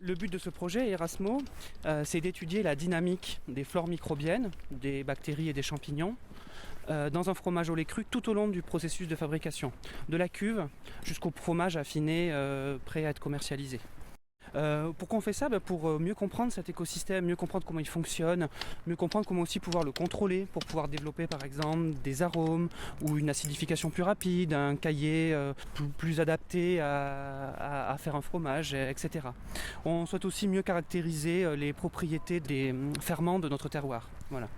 Le but de ce projet Erasmo, c'est d'étudier la dynamique des flores microbiennes, des bactéries et des champignons, dans un fromage au lait cru tout au long du processus de fabrication, de la cuve jusqu'au fromage affiné prêt à être commercialisé. Pourquoi on fait ça? Pour mieux comprendre cet écosystème, mieux comprendre comment il fonctionne, mieux comprendre comment aussi pouvoir le contrôler pour pouvoir développer par exemple des arômes ou une acidification plus rapide, un cahier plus adapté à faire un fromage, etc. On souhaite aussi mieux caractériser les propriétés des ferments de notre terroir. Voilà.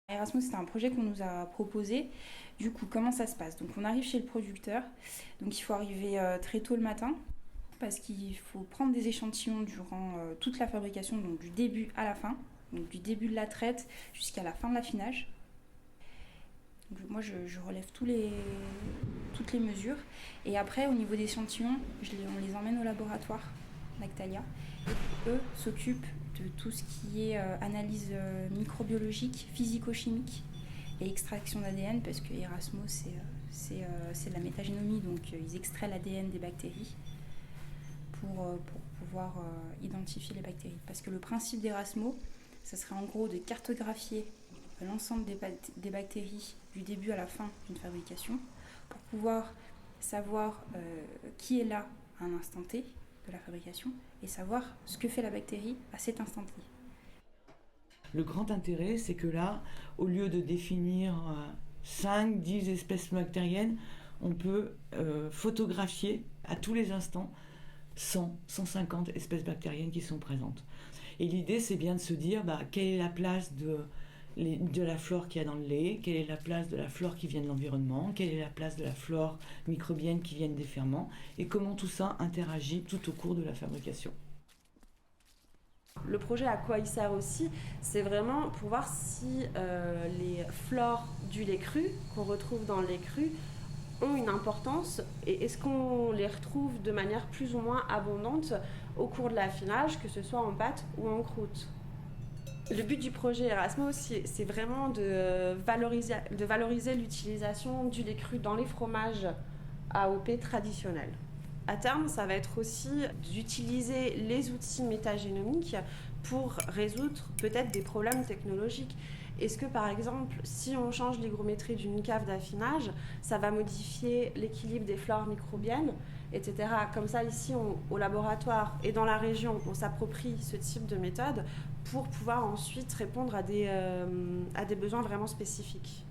Erasmus, c'était un projet qu'on nous a proposé. Du coup, comment ça se passe? Donc, on arrive chez le producteur. Donc, il faut arriver très tôt le matin parce qu'il faut prendre des échantillons durant toute la fabrication, donc du début à la fin, donc du début de la traite jusqu'à la fin de l'affinage. Donc, moi, je relève toutes les mesures. Et après, au niveau des échantillons, on les emmène au laboratoire Lactalia. Et eux s'occupent de tout ce qui est analyse microbiologique, physico-chimique et extraction d'ADN, parce que Erasmo, c'est de la métagénomie, donc ils extraient l'ADN des bactéries pour pouvoir identifier les bactéries. Parce que le principe d'Erasmo, ça serait en gros de cartographier l'ensemble des bactéries du début à la fin d'une fabrication pour pouvoir savoir qui est là à un instant T de la fabrication et savoir ce que fait la bactérie à cet instant T. Le grand intérêt, c'est que là, au lieu de définir 5, 10 espèces bactériennes, on peut photographier à tous les instants 100, 150 espèces bactériennes qui sont présentes. Et l'idée, c'est bien de se dire quelle est la place de la flore qu'il y a dans le lait, quelle est la place de la flore qui vient de l'environnement, quelle est la place de la flore microbienne qui vient des ferments, et comment tout ça interagit tout au cours de la fabrication. Le projet, à quoi il sert aussi, c'est vraiment pour voir si les flores du lait cru, qu'on retrouve dans le lait cru, ont une importance et est-ce qu'on les retrouve de manière plus ou moins abondante au cours de l'affinage, que ce soit en pâte ou en croûte. Le but du projet Erasmo, c'est vraiment de valoriser l'utilisation du lait cru dans les fromages AOP traditionnels. À terme, ça va être aussi d'utiliser les outils métagénomiques pour résoudre peut-être des problèmes technologiques. Est-ce que, par exemple, si on change l'hygrométrie d'une cave d'affinage, ça va modifier l'équilibre des flores microbiennes, etc. Comme ça, ici, au laboratoire et dans la région, on s'approprie ce type de méthode pour pouvoir ensuite répondre à des besoins vraiment spécifiques.